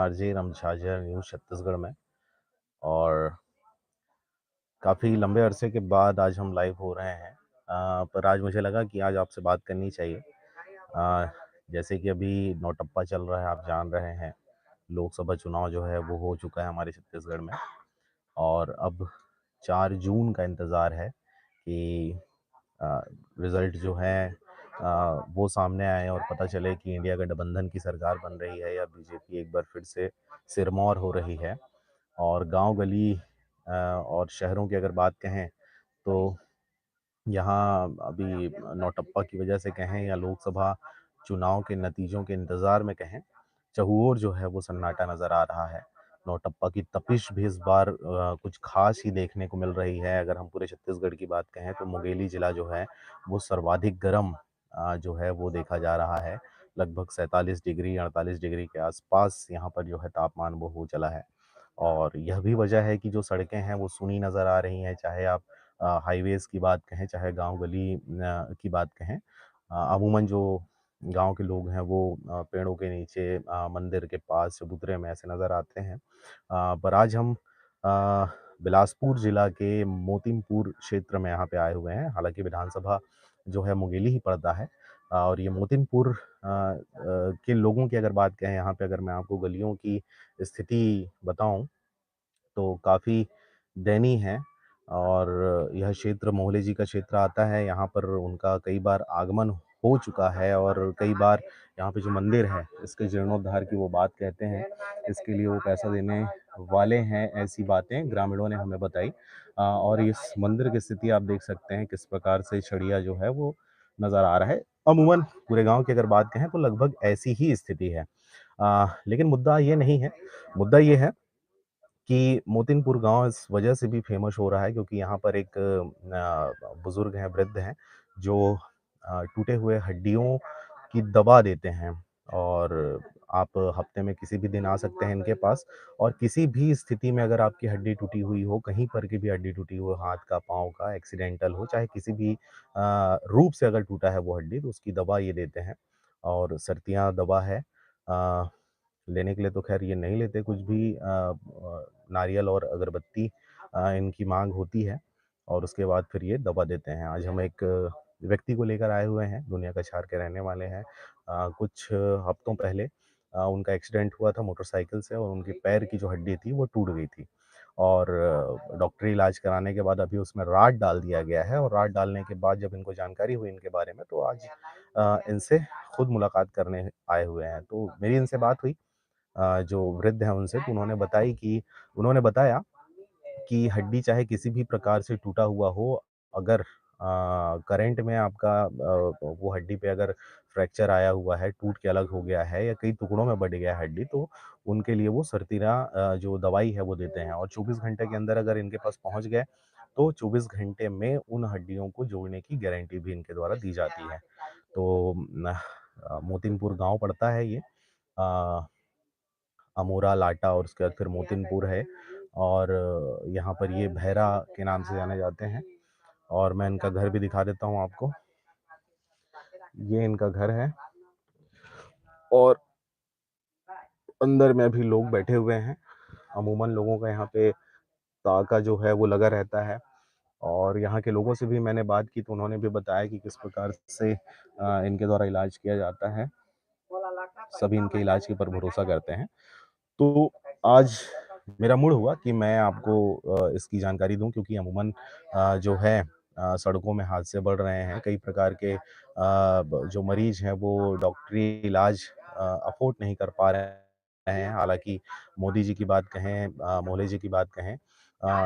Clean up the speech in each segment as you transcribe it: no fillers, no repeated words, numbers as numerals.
RJ रमझाझर news Chhattisgarh में। और काफ़ी लंबे अरसे के बाद आज हम लाइव हो रहे हैं। पर आज मुझे लगा कि आज आपसे बात करनी चाहिए। अ, जैसे कि अभी नौटप्पा चल रहा है, आप जान रहे हैं। लोकसभा चुनाव जो है वो हो चुका है हमारे छत्तीसगढ़ में, और अब 4 जून का इंतज़ार है कि अ, रिज़ल्ट जो है वो सामने आए और पता चले कि इंडिया गठबंधन की सरकार बन रही है या बीजेपी एक बार फिर से सिरमौर हो रही है। और गांव-गली और शहरों की अगर बात कहें तो यहाँ अभी नौटप्पा की वजह से कहें या लोकसभा चुनाव के नतीजों के इंतज़ार में कहें, चहुओर जो है वो सन्नाटा नज़र आ रहा है। नौटप्पा की तपिश भी इस बार कुछ ख़ास ही देखने को मिल रही है। अगर हम पूरे छत्तीसगढ़ की बात कहें तो मुंगेली ज़िला जो है वो सर्वाधिक गर्म जो है वो देखा जा रहा है। लगभग 47 डिग्री 48 डिग्री के आसपास यहाँ पर जो है तापमान वो हो चला है। और यह भी वजह है कि जो सड़कें हैं वो सूनी नज़र आ रही हैं, चाहे आप हाईवेज़ की बात कहें, चाहे गाँव-गली की बात कहें। अमूमन जो गाँव के लोग हैं वो पेड़ों के नीचे, मंदिर के पास, चबूतरे में ऐसे नज़र आते हैं। पर आज हम बिलासपुर ज़िला के मोतिमपुर क्षेत्र में यहाँ पे आए हुए हैं। हालाँकि विधानसभा जो है मुंगेली ही पड़ता है। और ये मोतिमपुर के लोगों की अगर बात कहें, यहाँ पे अगर मैं आपको गलियों की स्थिति बताऊँ तो काफ़ी दयनीय है। और यह क्षेत्र मोहले जी का क्षेत्र आता है। यहाँ पर उनका कई बार आगमन हो चुका है और कई बार यहाँ पे जो मंदिर है इसके जीर्णोद्धार की वो बात कहते हैं। इसके लिए वो पैसा देने वाले हैं, ऐसी बातें ग्रामीणों ने हमें बताई। और इस मंदिर की स्थिति आप देख सकते हैं किस प्रकार से छड़िया जो है वो नज़र आ रहा है। अमूमन पूरे गाँव की अगर बात कहें तो लगभग ऐसी ही स्थिति है। लेकिन मुद्दा ये नहीं है, मुद्दा ये है कि मोतिनपुर गाँव इस वजह से भी फ़ेमस हो रहा है क्योंकि यहाँ पर एक बुज़ुर्ग हैं, वृद्ध हैं, जो टूटे हुए हड्डियों की दवा देते हैं। और आप हफ़्ते में किसी भी दिन आ सकते हैं इनके पास, और किसी भी स्थिति में अगर आपकी हड्डी टूटी हुई हो, कहीं पर की भी हड्डी टूटी हो, हाथ का, पाँव का, एक्सीडेंटल हो, चाहे किसी भी रूप से अगर टूटा है वो हड्डी, तो उसकी दवा ये देते हैं। और सर्तियाँ दवा है। लेने के लिए तो ख़ैर ये नहीं लेते कुछ भी। नारियल और अगरबत्ती इनकी माँग होती है और उसके बाद फिर ये दवा देते हैं। आज हम एक व्यक्ति को लेकर आए हुए हैं, दुनिया कछार के रहने वाले हैं। कुछ हफ्तों पहले उनका एक्सीडेंट हुआ था मोटरसाइकिल से और उनके पैर की जो हड्डी थी वो टूट गई थी। और डॉक्टरी इलाज कराने के बाद अभी उसमें राड डाल दिया गया है, और राड डालने के बाद जब इनको जानकारी हुई इनके बारे में तो आज इनसे खुद मुलाकात करने आए हुए हैं। तो मेरी इनसे बात हुई, जो वृद्ध हैं उनसे, तो उन्होंने बताया कि हड्डी चाहे किसी भी प्रकार से टूटा हुआ हो, अगर करंट में आपका वो हड्डी पे अगर फ्रैक्चर आया हुआ है, टूट के अलग हो गया है या कई टुकड़ों में बँट गया है हड्डी, तो उनके लिए वो सरतीरा जो दवाई है वो देते हैं, और 24 घंटे के अंदर अगर इनके पास पहुँच गए, तो 24 घंटे में उन हड्डियों को जोड़ने की गारंटी भी इनके द्वारा दी जाती है। तो मोतिनपुर गाँव पड़ता है ये। अ अमोरा, लाटा और उसके बाद फिर मोतिनपुर है। और यहाँ पर ये भैरा के नाम से जाने जाते हैं। और मैं इनका घर भी दिखा देता हूँ आपको। ये इनका घर है और अंदर में भी लोग बैठे हुए हैं। अमूमन लोगों का यहाँ पे ताका जो है वो लगा रहता है। और यहाँ के लोगों से भी मैंने बात की तो उन्होंने भी बताया कि किस प्रकार से इनके द्वारा इलाज किया जाता है। सभी इनके इलाज के ऊपर भरोसा करते हैं। तो आज मेरा मूड हुआ कि मैं आपको इसकी जानकारी दूँ, क्योंकि अमूमन जो है सड़कों में हादसे बढ़ रहे हैं। कई प्रकार के जो मरीज़ हैं वो डॉक्टरी इलाज अफ़ोर्ड नहीं कर पा रहे हैं। हालाँकि मोदी जी की बात कहें, मोले जी की बात कहें,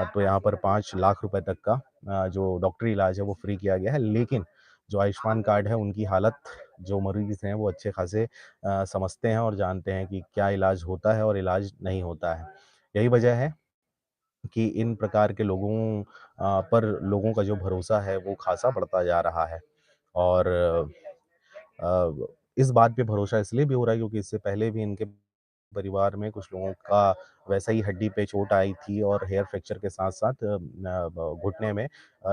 तो यहाँ पर 5 लाख रुपए तक का जो डॉक्टरी इलाज है वो फ्री किया गया है। लेकिन जो आयुष्मान कार्ड है उनकी हालत, जो मरीज़ हैं वो अच्छे खासे समझते हैं और जानते हैं कि क्या इलाज होता है और इलाज नहीं होता है। यही वजह है कि इन प्रकार के लोगों पर लोगों का जो भरोसा है वो ख़ासा बढ़ता जा रहा है। और इस बात पे भरोसा इसलिए भी हो रहा है क्योंकि इससे पहले भी इनके परिवार में कुछ लोगों का वैसा ही हड्डी पे चोट आई थी और हेयर फ्रैक्चर के साथ-साथ घुटने में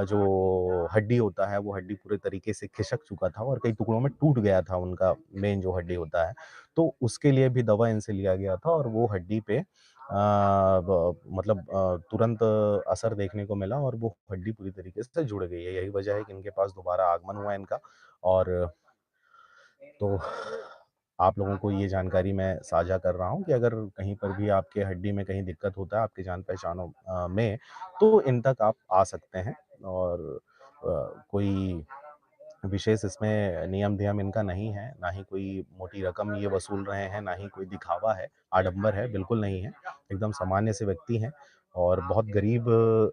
जो हड्डी होता है, वो हड्डी पूरे तरीके से खिसक चुका था और कई टुकड़ों में टूट गया था उनका मेन जो हड्डी होता है। तो उसके लिए भी दवा इनसे लिया गया था और वो हड्डी पे मतलब तुरंत असर देखने को मिला और वो हड्डी पूरी तरीके से जुड़ गई है। यही वजह है कि इनके पास दोबारा आगमन हुआ इनका और तो आप लोगों को ये जानकारी मैं साझा कर रहा हूँ कि अगर कहीं पर भी आपके हड्डी में कहीं दिक्कत होता है, आपकी जान-पहचानों में, तो इन तक आप आ सकते हैं और कोई विशेष इसमें नियम-धियम इनका नहीं है, ना ही कोई मोटी रकम ये वसूल रहे हैं, ना ही कोई दिखावा है, आडंबर है, बिल्कुल नहीं है। एकदम सामान्य से व्यक्ति हैं और बहुत गरीब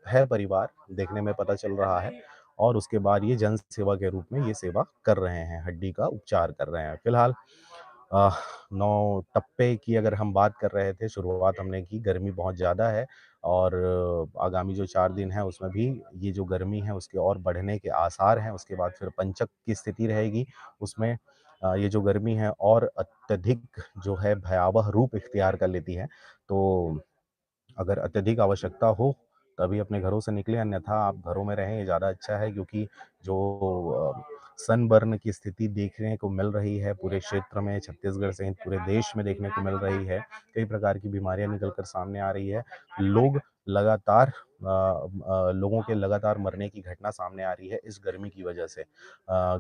है परिवार, देखने में पता चल रहा है और उसके बाद ये जन सेवा के रूप में ये सेवा कर रहे हैं, हड्डी का उपचार कर रहे हैं। फिलहाल 9 टप्पे की अगर हम बात कर रहे थे, शुरुआत हमने की, गर्मी बहुत ज़्यादा है और आगामी जो 4 दिन है उसमें भी ये जो गर्मी है उसके और बढ़ने के आसार हैं। उसके बाद फिर पंचक की स्थिति रहेगी, उसमें ये जो गर्मी है और अत्यधिक जो है भयावह रूप इख्तियार कर लेती है। तो अगर अत्यधिक आवश्यकता हो, तभी अपने घरों से निकलें, अन्यथा आप घरों में रहें, ये ज़्यादा अच्छा है क्योंकि जो सनबर्न की स्थिति देखने को मिल रही है पूरे क्षेत्र में, छत्तीसगढ़ सहित पूरे देश में देखने को मिल रही है। कई प्रकार की बीमारियाँ निकल कर सामने आ रही है। लोग लगातार लोगों के लगातार मरने की घटना सामने आ रही है इस गर्मी की वजह से।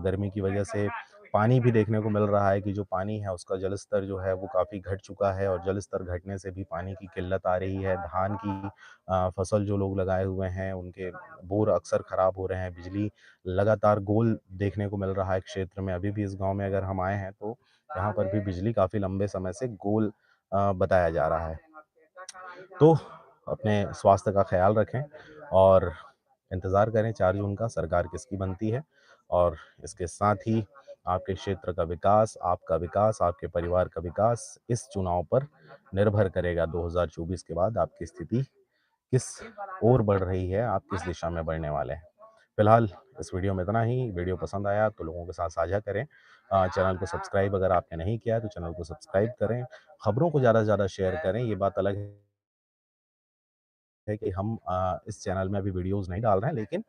गर्मी की वजह से पानी भी देखने को मिल रहा है कि जो पानी है उसका जल स्तर जो है वो काफ़ी घट चुका है और जल स्तर घटने से भी पानी की किल्लत आ रही है। धान की फसल जो लोग लगाए हुए हैं उनके बोर अक्सर ख़राब हो रहे हैं। बिजली लगातार गोल देखने को मिल रहा है क्षेत्र में। अभी भी इस गाँव में अगर हम आए हैं तो यहाँ पर भी बिजली काफ़ी लंबे समय से गोल बताया जा रहा है। तो अपने स्वास्थ्य का ख़्याल रखें और इंतज़ार करें 4 जून का सरकार किसकी बनती है और इसके साथ ही आपके क्षेत्र का विकास, आपका विकास, आपके परिवार का विकास इस चुनाव पर निर्भर करेगा 2024 के बाद आपकी स्थिति किस ओर बढ़ रही है, आप किस दिशा में बढ़ने वाले हैं। फिलहाल इस वीडियो में इतना ही। वीडियो पसंद आया तो लोगों के साथ साझा करें। चैनल को सब्सक्राइब अगर आपने नहीं किया है तो चैनल को सब्सक्राइब करें। खबरों को ज़्यादा से ज़्यादा शेयर करें। ये बात अलग है कि हम इस चैनल में अभी वीडियोज़ नहीं डाल रहे हैं, लेकिन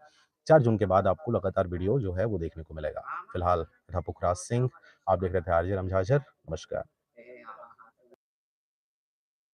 4 जून के बाद आपको लगातार वीडियो जो है वो देखने को मिलेगा। फिलहाल मेरा पुखराज सिंह, आप देख रहे थे आरजे रमझाझर। नमस्कार।